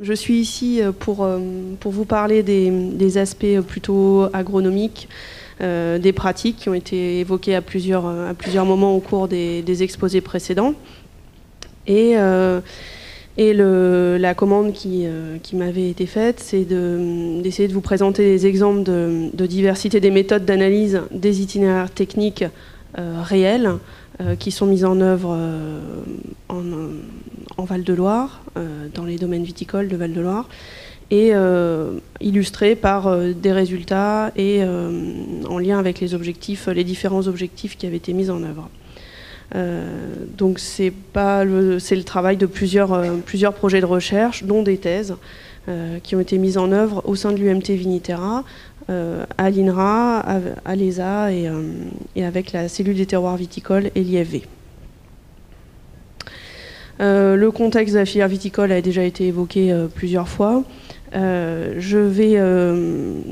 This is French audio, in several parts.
Je suis ici pour vous parler des aspects plutôt agronomiques, des pratiques qui ont été évoquées à plusieurs moments au cours des exposés précédents. Et la commande qui m'avait été faite, c'est d'essayer de vous présenter des exemples de diversité des méthodes d'analyse des itinéraires techniques réels qui sont mis en œuvre en Val-de-Loire, dans les domaines viticoles de Val-de-Loire, et illustrés par des résultats et en lien avec les différents objectifs qui avaient été mis en œuvre. Donc c'est le travail de plusieurs projets de recherche, dont des thèses qui ont été mises en œuvre au sein de l'UMT Viniterra, à l'INRA, à l'ESA et avec la cellule des terroirs viticoles et l'IFV. Le contexte de la filière viticole a déjà été évoqué plusieurs fois. Je vais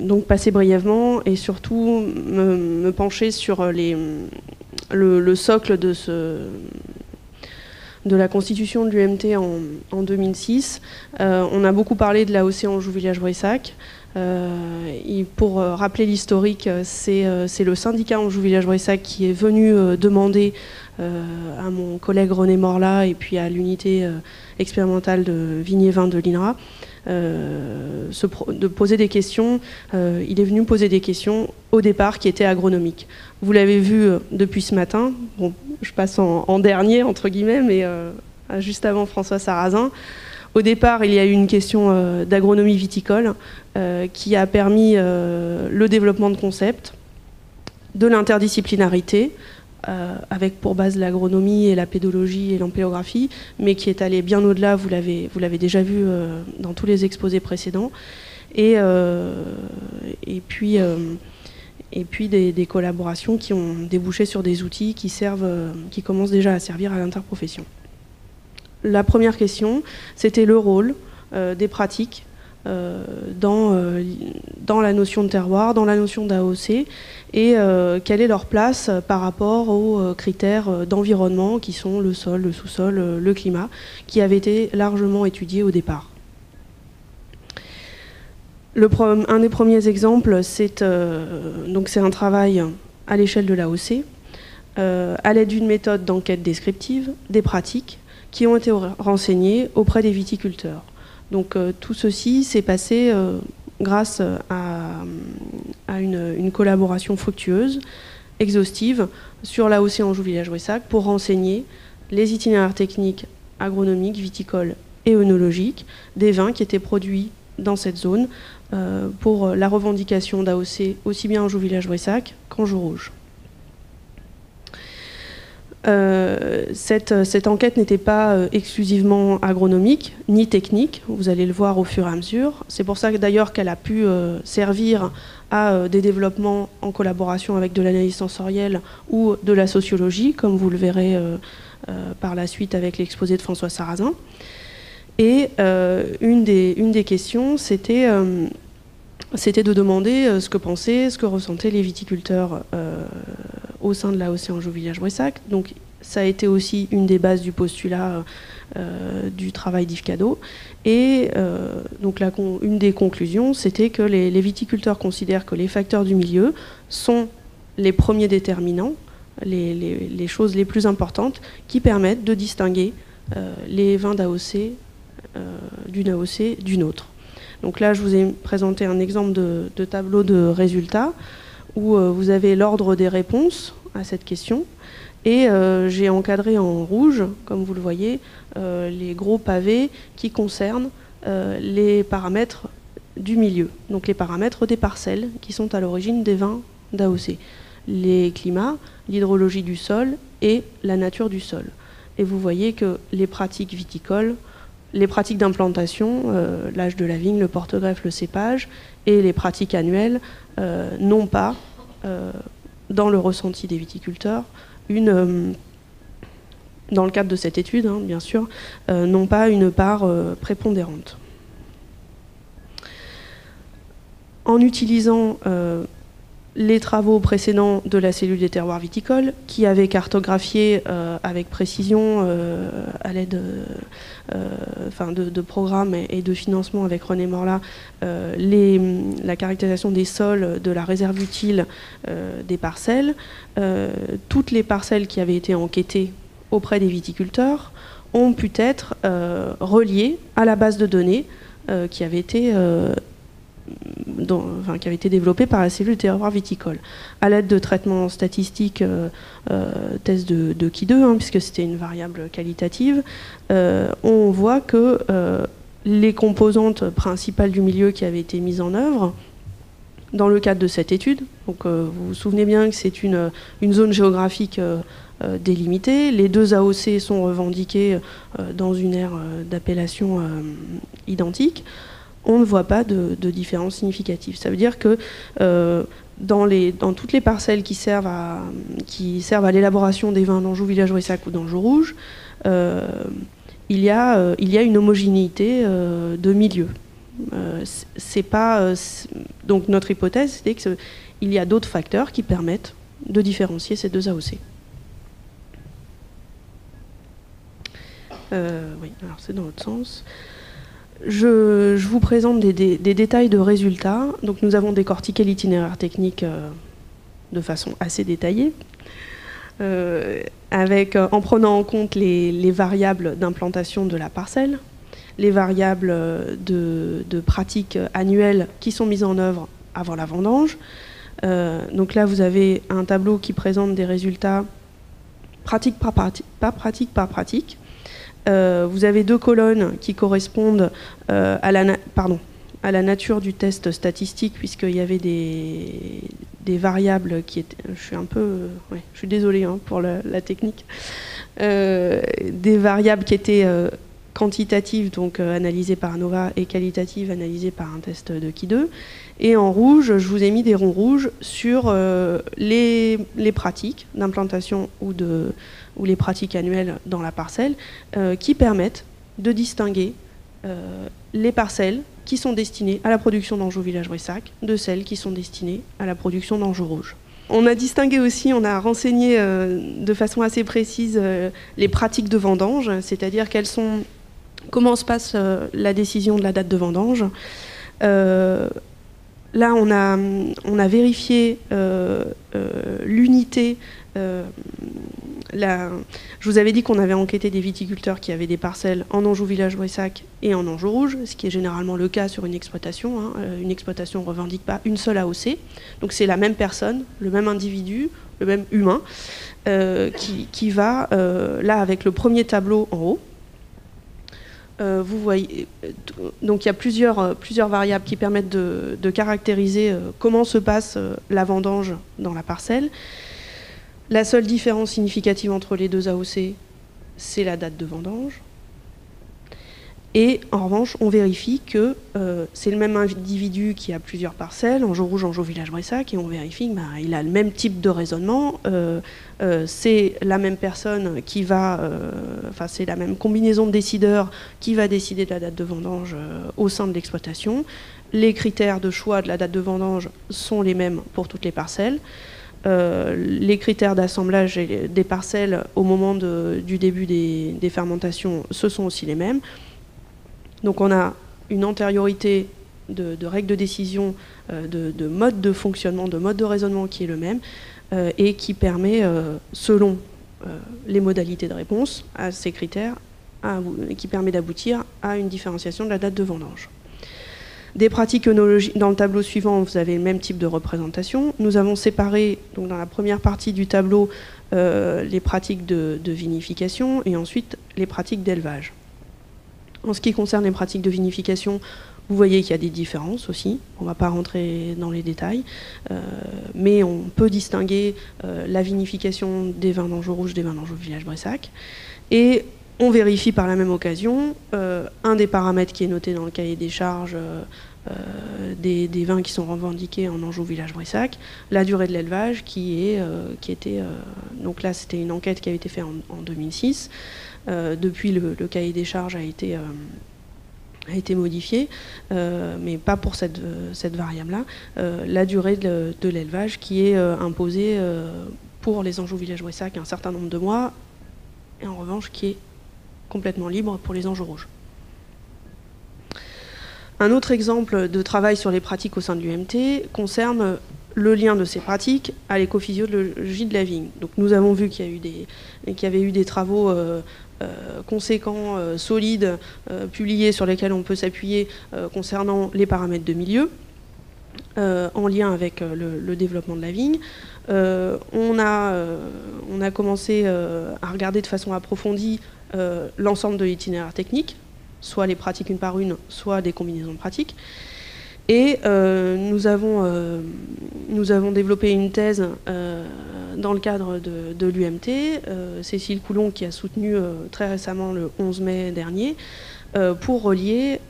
donc passer brièvement et surtout me pencher sur le socle de la constitution de l'UMT en 2006. On a beaucoup parlé de l'AOC Anjou-Village-Brissac. Pour rappeler l'historique, c'est le syndicat Anjou-Village-Brissac qui est venu demander à mon collègue René Morla et puis à l'unité expérimentale de vignes-vins de l'INRA de poser des questions. Il est venu poser des questions au départ qui étaient agronomiques. Vous l'avez vu depuis ce matin. Bon, je passe en dernier, entre guillemets, mais juste avant François Sarrazin. Au départ, il y a eu une question d'agronomie viticole qui a permis le développement de concepts, de l'interdisciplinarité, avec pour base l'agronomie et la pédologie et l'empéographie, mais qui est allé bien au-delà, vous l'avez déjà vu dans tous les exposés précédents, et puis des collaborations qui ont débouché sur des outils qui commencent déjà à servir à l'interprofession. La première question, c'était le rôle des pratiques dans la notion de terroir, dans la notion d'AOC, et quelle est leur place par rapport aux critères d'environnement qui sont le sol, le sous-sol, le climat, qui avaient été largement étudiés au départ. Un des premiers exemples, c'est un travail à l'échelle de l'AOC, à l'aide d'une méthode d'enquête descriptive, des pratiques qui ont été renseignées auprès des viticulteurs. Donc tout ceci s'est passé grâce à une collaboration fructueuse, exhaustive, sur l'AOC Anjou-Village-Brissac pour renseigner les itinéraires techniques agronomiques, viticoles et œnologiques des vins qui étaient produits dans cette zone pour la revendication d'AOC aussi bien Anjou-Village-Brissac qu'Anjou-Rouge. Cette enquête n'était pas exclusivement agronomique ni technique, vous allez le voir au fur et à mesure. C'est pour ça d'ailleurs qu'elle a pu servir à des développements en collaboration avec de l'analyse sensorielle ou de la sociologie, comme vous le verrez par la suite avec l'exposé de François Sarrazin. Et une des questions, c'était de demander ce que pensaient, ce que ressentaient les viticulteurs au sein de l'AOC Anjou-Village-Brissac. Donc ça a été aussi une des bases du postulat du travail d'Yves Cadot. Et donc une des conclusions, c'était que les viticulteurs considèrent que les facteurs du milieu sont les premiers déterminants, les choses les plus importantes qui permettent de distinguer les vins d'AOC d'une AOC d'une autre. Donc là, je vous ai présenté un exemple de tableau de résultats où vous avez l'ordre des réponses à cette question. Et j'ai encadré en rouge, comme vous le voyez, les gros pavés qui concernent les paramètres du milieu, donc les paramètres des parcelles qui sont à l'origine des vins d'AOC. Les climats, l'hydrologie du sol et la nature du sol. Et vous voyez que les pratiques viticoles, les pratiques d'implantation, l'âge de la vigne, le porte-greffe, le cépage, et les pratiques annuelles n'ont pas, dans le ressenti des viticulteurs, dans le cadre de cette étude, hein, bien sûr, n'ont pas une part prépondérante. En utilisant les travaux précédents de la cellule des terroirs viticoles, qui avait cartographié avec précision, à l'aide de programmes et de financement avec René Morla, la caractérisation des sols de la réserve utile des parcelles. Toutes les parcelles qui avaient été enquêtées auprès des viticulteurs ont pu être reliées à la base de données qui avait été développée par la cellule des terroirs viticoles, à l'aide de traitements statistiques, tests de Ki2, puisque c'était une variable qualitative. On voit que les composantes principales du milieu qui avaient été mises en œuvre dans le cadre de cette étude, donc vous vous souvenez bien que c'est une zone géographique délimitée, les deux AOC sont revendiqués dans une aire d'appellation identique. On ne voit pas de différence significative. Ça veut dire que dans toutes les parcelles qui servent à l'élaboration des vins d'Anjou, Village-Brissac ou d'Anjou Rouge, il y a une homogénéité de milieu. Donc notre hypothèse, c'est qu'il y a d'autres facteurs qui permettent de différencier ces deux AOC. Oui, alors c'est dans l'autre sens. Je vous présente des détails de résultats. Donc nous avons décortiqué l'itinéraire technique de façon assez détaillée, en prenant en compte les variables d'implantation de la parcelle, les variables de pratiques annuelles qui sont mises en œuvre avant la vendange. Donc là, vous avez un tableau qui présente des résultats pratique par pratique. Vous avez deux colonnes qui correspondent à la nature du test statistique, puisqu'il y avait des variables qui étaient... Je suis désolée pour la technique. Des variables qui étaient quantitatives, donc analysées par ANOVA, et qualitatives, analysées par un test de Ki2. Et en rouge, je vous ai mis des ronds rouges sur les pratiques d'implantation ou les pratiques annuelles dans la parcelle qui permettent de distinguer les parcelles qui sont destinées à la production d'Anjou Village-Brissac de celles qui sont destinées à la production d'Anjou Rouge. On a distingué aussi, on a renseigné de façon assez précise les pratiques de vendange, c'est-à-dire comment se passe la décision de la date de vendange. Là, on a vérifié l'unité. Je vous avais dit qu'on avait enquêté des viticulteurs qui avaient des parcelles en Anjou Village-Brissac et en Anjou Rouge, ce qui est généralement le cas sur une exploitation. Une exploitation ne revendique pas une seule AOC. Donc c'est la même personne, le même individu, le même humain, qui va, là, avec le premier tableau en haut. Vous voyez, donc il y a plusieurs variables qui permettent de caractériser comment se passe la vendange dans la parcelle. La seule différence significative entre les deux AOC, c'est la date de vendange. Et en revanche, on vérifie que c'est le même individu qui a plusieurs parcelles, Anjou Rouge, Anjou Village-Brissac, et on vérifie qu'il a le même type de raisonnement. C'est la même personne qui va... c'est la même combinaison de décideurs qui va décider de la date de vendange au sein de l'exploitation. Les critères de choix de la date de vendange sont les mêmes pour toutes les parcelles. Les critères d'assemblage des parcelles au moment du début des fermentations, ce sont aussi les mêmes. Donc on a une antériorité de règles de décision, de mode de fonctionnement, de mode de raisonnement qui est le même et qui permet, selon les modalités de réponse à ces critères, qui permet d'aboutir à une différenciation de la date de vendange. Des pratiques œnologiques, dans le tableau suivant, vous avez le même type de représentation. Nous avons séparé, donc dans la première partie du tableau, les pratiques de vinification et ensuite les pratiques d'élevage. En ce qui concerne les pratiques de vinification, vous voyez qu'il y a des différences aussi. On ne va pas rentrer dans les détails, mais on peut distinguer la vinification des vins d'Anjou Rouge des vins d'Anjou Village-Brissac. Et on vérifie par la même occasion un des paramètres qui est noté dans le cahier des charges des vins qui sont revendiqués en Anjou Village-Brissac, la durée de l'élevage qui était... donc là, c'était une enquête qui avait été faite en 2006. Depuis, le cahier des charges a été a été modifiée, mais pas pour cette variable-là, la durée de l'élevage qui est imposée pour les angeaux village-Bressac un certain nombre de mois, et en revanche qui est complètement libre pour les angeaux rouges. Un autre exemple de travail sur les pratiques au sein de l'UMT concerne le lien de ces pratiques à l'écophysiologie de la vigne. Donc nous avons vu qu'il y avait eu des travaux conséquents, solides, publiés sur lesquels on peut s'appuyer concernant les paramètres de milieu, en lien avec le développement de la vigne. On a commencé à regarder de façon approfondie l'ensemble de l'itinéraire technique, soit les pratiques une par une, soit des combinaisons de pratiques. Et nous avons développé une thèse dans le cadre de l'UMT, Cécile Coulon qui a soutenu très récemment le 11 mai dernier, pour relier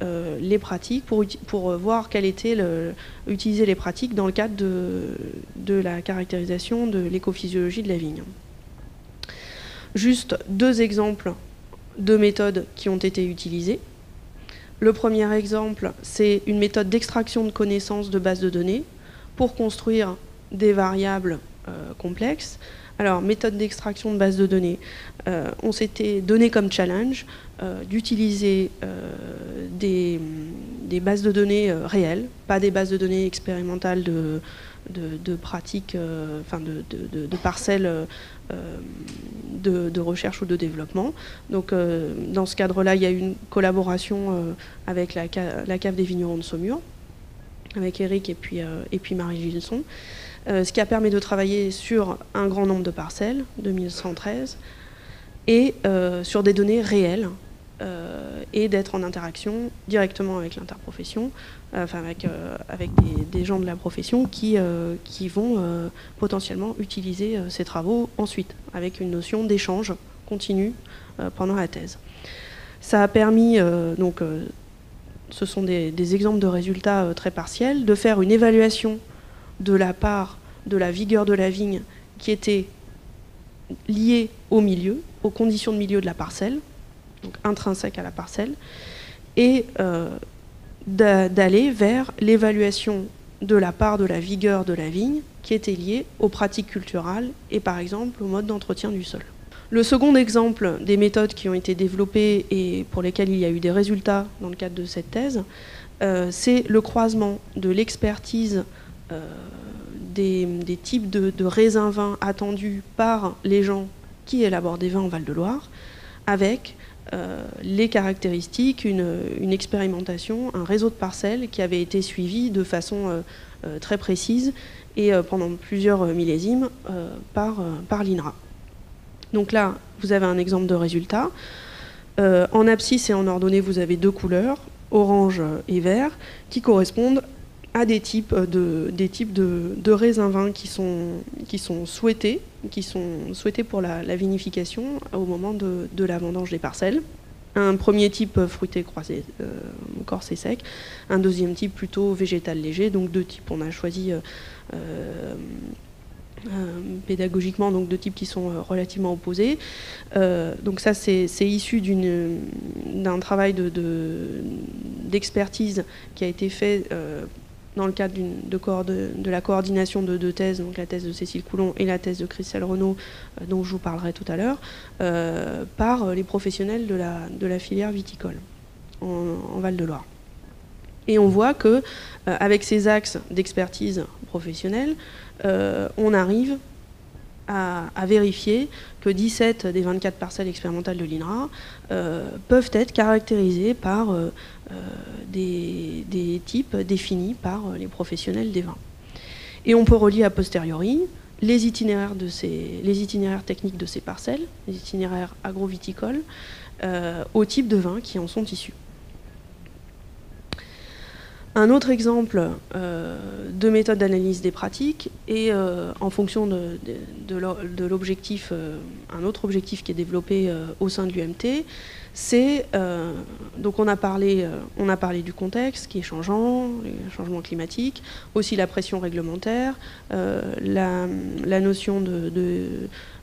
les pratiques, pour voir quel était utiliser les pratiques dans le cadre de la caractérisation de l'écophysiologie de la vigne. Juste 2 exemples de méthodes qui ont été utilisées. Le premier exemple, c'est une méthode d'extraction de connaissances de bases de données pour construire des variables complexes. Alors, méthode d'extraction de bases de données, on s'était donné comme challenge d'utiliser des bases de données réelles, pas des bases de données expérimentales de pratiques, enfin de parcelles de recherche ou de développement. Donc dans ce cadre-là, il y a eu une collaboration avec la cave des vignerons de Saumur, avec Eric et puis Marie Gilson, ce qui a permis de travailler sur un grand nombre de parcelles, 2113, et sur des données réelles, et d'être en interaction directement avec l'interprofession, enfin avec des gens de la profession qui vont potentiellement utiliser ces travaux ensuite, avec une notion d'échange continu pendant la thèse. Ça a permis, donc, ce sont des exemples de résultats très partiels, de faire une évaluation de la part de la vigueur de la vigne qui était liée au milieu, aux conditions de milieu de la parcelle, donc intrinsèque à la parcelle, et d'aller vers l'évaluation de la part de la vigueur de la vigne qui était liée aux pratiques culturales et par exemple au mode d'entretien du sol. Le second exemple des méthodes qui ont été développées et pour lesquelles il y a eu des résultats dans le cadre de cette thèse, c'est le croisement de l'expertise des types de raisins vins attendus par les gens qui élaborent des vins en Val-de-Loire avec les caractéristiques, une expérimentation, un réseau de parcelles qui avait été suivi de façon très précise et pendant plusieurs millésimes par l'INRA. Donc là, vous avez un exemple de résultat. En abscisse et en ordonnée, vous avez 2 couleurs, orange et vert, qui correspondent à des types de raisins vins qui sont souhaités pour la vinification au moment de la vendange des parcelles. Un premier type fruité croisé, corsé sec, un deuxième type plutôt végétal léger, donc 2 types. On a choisi pédagogiquement donc 2 types qui sont relativement opposés. Donc ça c'est issu d'un travail d'expertise qui a été fait dans le cadre de la coordination de 2 thèses, donc la thèse de Cécile Coulon et la thèse de Christelle Renaud, dont je vous parlerai tout à l'heure, par les professionnels de la filière viticole en Val-de-Loire. Et on voit que avec ces axes d'expertise professionnelle, on arrive à vérifier que 17 des 24 parcelles expérimentales de l'INRA peuvent être caractérisées par des types définis par les professionnels des vins. Et on peut relier a posteriori les itinéraires techniques de ces parcelles, les itinéraires agroviticoles, au type de vins qui en sont issus. Un autre exemple de méthode d'analyse des pratiques et en fonction de l'objectif, un autre objectif qui est développé au sein de l'UMT, c'est donc on a parlé du contexte qui est changeant, les changements climatiques, aussi la pression réglementaire, la notion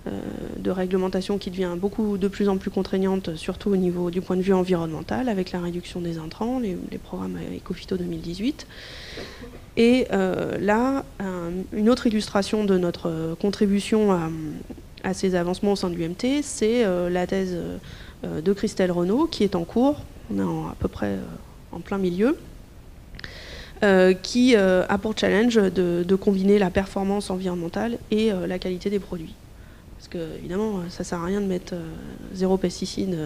de réglementation qui devient de plus en plus contraignante, surtout au niveau du point de vue environnemental, avec la réduction des intrants, les programmes Ecophyto 2018. Et là, une autre illustration de notre contribution à ces avancements au sein du MT, c'est la thèse de Christelle Renaud, qui est en cours, on est à peu près en plein milieu, qui a pour challenge de combiner la performance environnementale et la qualité des produits. Parce que, évidemment, ça ne sert à rien de mettre 0 pesticide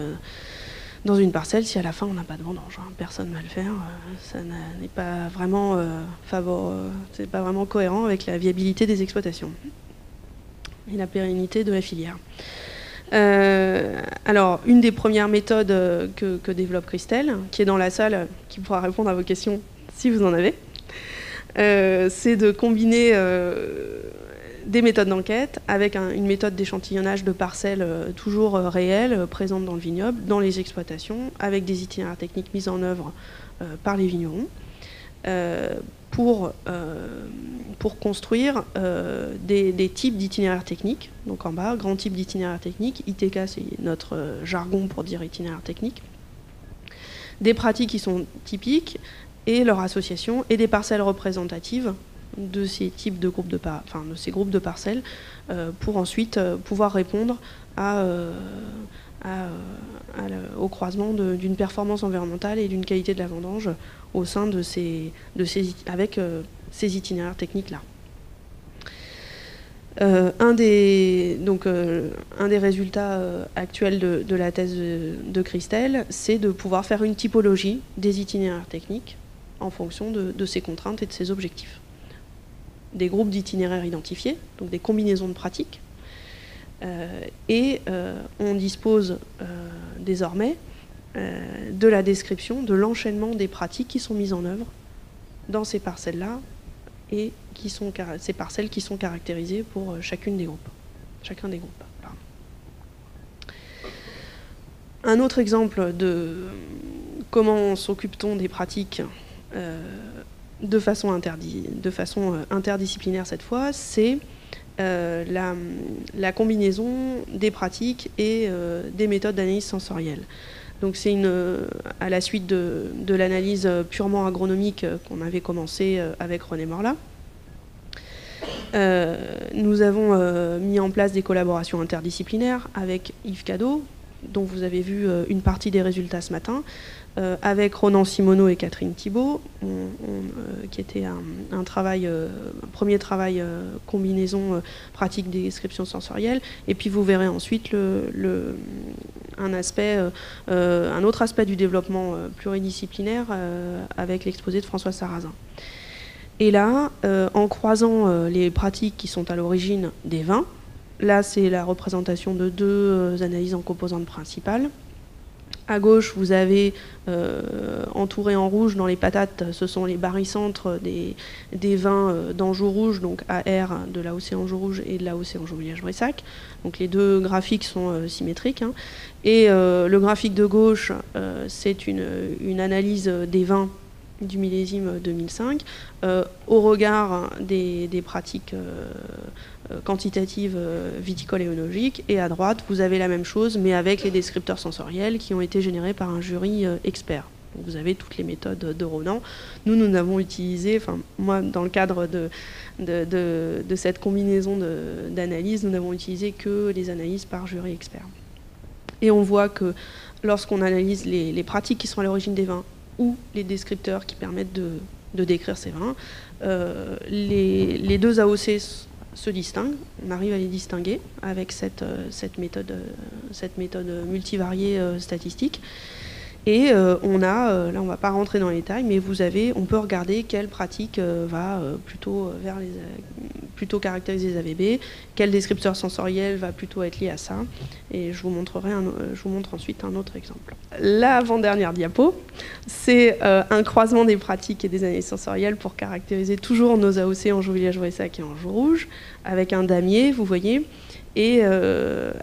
dans une parcelle si à la fin on n'a pas de vendange. Personne ne va le faire. Ça n'est pas vraiment c'est pas vraiment cohérent avec la viabilité des exploitations et la pérennité de la filière. Alors, une des premières méthodes que développe Christelle, qui est dans la salle, qui pourra répondre à vos questions si vous en avez, c'est de combiner des méthodes d'enquête avec une méthode d'échantillonnage de parcelles toujours réelles, présentes dans le vignoble, dans les exploitations, avec des itinéraires techniques mis en œuvre par les vignerons, pour construire des types d'itinéraires techniques. Donc en bas, grand type d'itinéraire technique, ITK c'est notre jargon pour dire itinéraire technique, des pratiques qui sont typiques et leur association, et des parcelles représentatives de ces types de groupes de groupes de parcelles, pour ensuite pouvoir répondre au croisement d'une performance environnementale et d'une qualité de la vendange au sein avec ces itinéraires techniques-là. Un des résultats actuels de la thèse de Christelle, c'est de pouvoir faire une typologie des itinéraires techniques en fonction de ces contraintes et de ces objectifs. Des groupes d'itinéraires identifiés, donc des combinaisons de pratiques, et on dispose désormais de la description de l'enchaînement des pratiques qui sont mises en œuvre dans ces parcelles-là, et ces parcelles qui sont caractérisées pour chacun des groupes. Pardon. Un autre exemple de comment s'occupe-t-on des pratiques de façon interdisciplinaire cette fois, c'est la combinaison des pratiques et des méthodes d'analyse sensorielle. Donc c'est à la suite de l'analyse purement agronomique qu'on avait commencé avec René Morla. Nous avons mis en place des collaborations interdisciplinaires avec Yves Cadeau, dont vous avez vu une partie des résultats ce matin, avec Ronan Simoneau et Catherine Thibault, qui était un premier travail combinaison pratique des descriptions sensorielles. Et puis vous verrez ensuite un autre aspect du développement pluridisciplinaire avec l'exposé de François Sarrazin. Et là, en croisant les pratiques qui sont à l'origine des vins, là c'est la représentation de deux analyses en composantes principales. À gauche, vous avez entouré en rouge dans les patates, ce sont les barycentres des vins d'Anjou Rouge, donc AR de l'AOC Anjou Rouge et de l'AOC Anjou Liège-Brissac. Donc les deux graphiques sont symétriques. Hein. Et le graphique de gauche, c'est une analyse des vins du millésime 2005 au regard des pratiques quantitatives viticoles et œnologiques, et à droite vous avez la même chose mais avec les descripteurs sensoriels qui ont été générés par un jury expert. Donc vous avez toutes les méthodes de Ronan. Nous n'avons utilisé, moi dans le cadre de cette combinaison d'analyses, nous n'avons utilisé que les analyses par jury expert. Et on voit que lorsqu'on analyse les pratiques qui sont à l'origine des vins ou les descripteurs qui permettent de décrire ces vins, les deux AOC se distinguent, on arrive à les distinguer avec cette méthode multivariée statistique. Et là on ne va pas rentrer dans les détails, mais on peut regarder quelle pratique va plutôt caractériser les AVB, quel descripteur sensoriel va plutôt être lié à ça, et je vous montre ensuite un autre exemple. L'avant-dernière diapo, c'est un croisement des pratiques et des analyses sensorielles pour caractériser toujours nos AOC Anjou Liège-Brissac et Anjou Rouge, avec un damier, vous voyez. Et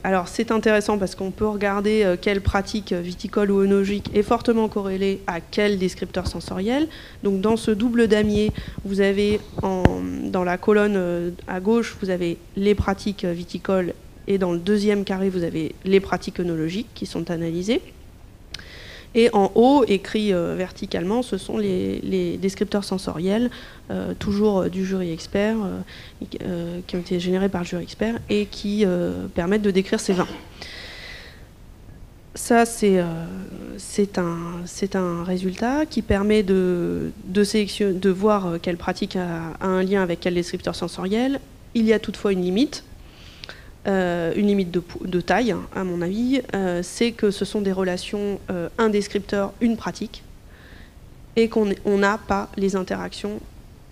alors c'est intéressant parce qu'on peut regarder quelle pratique viticole ou œnologique est fortement corrélée à quel descripteur sensoriel. Donc dans ce double damier, vous avez dans la colonne à gauche, vous avez les pratiques viticoles Et dans le deuxième carré, vous avez les pratiques œnologiques qui sont analysées. Et en haut, écrit verticalement, ce sont les descripteurs sensoriels, toujours du jury expert, qui ont été générés par le jury expert et qui permettent de décrire ces vins. Ça, c'est un résultat qui permet de voir quelle pratique a un lien avec quel descripteur sensoriel. Il y a toutefois une limite de taille, à mon avis. C'est que ce sont des relations, un descripteur, une pratique, et qu'on n'a pas les interactions,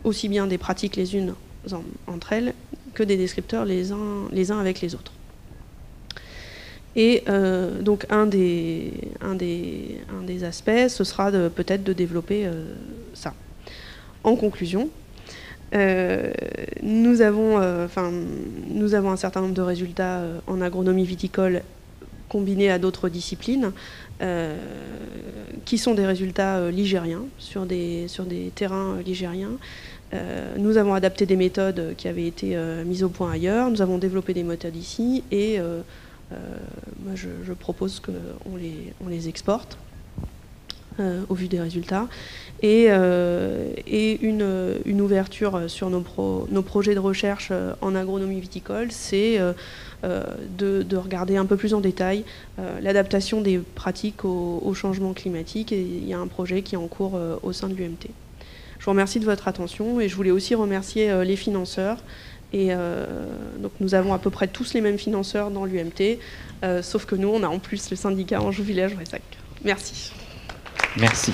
aussi bien des pratiques les unes entre elles, que des descripteurs les uns avec les autres. Et donc un des aspects, ce sera peut-être de développer ça. En conclusion, nous avons un certain nombre de résultats en agronomie viticole combinés à d'autres disciplines, qui sont des résultats ligériens, sur des terrains ligériens. Nous avons adapté des méthodes qui avaient été mises au point ailleurs, nous avons développé des méthodes ici, et moi je propose qu'on les exporte au vu des résultats. Et une ouverture sur nos projets de recherche en agronomie viticole, c'est de regarder un peu plus en détail l'adaptation des pratiques au changement climatique. Et il y a un projet qui est en cours au sein de l'UMT. Je vous remercie de votre attention et je voulais aussi remercier les financeurs. Et donc nous avons à peu près tous les mêmes financeurs dans l'UMT, sauf que nous, on a en plus le syndicat Anjou Village Ressac. Merci. Merci.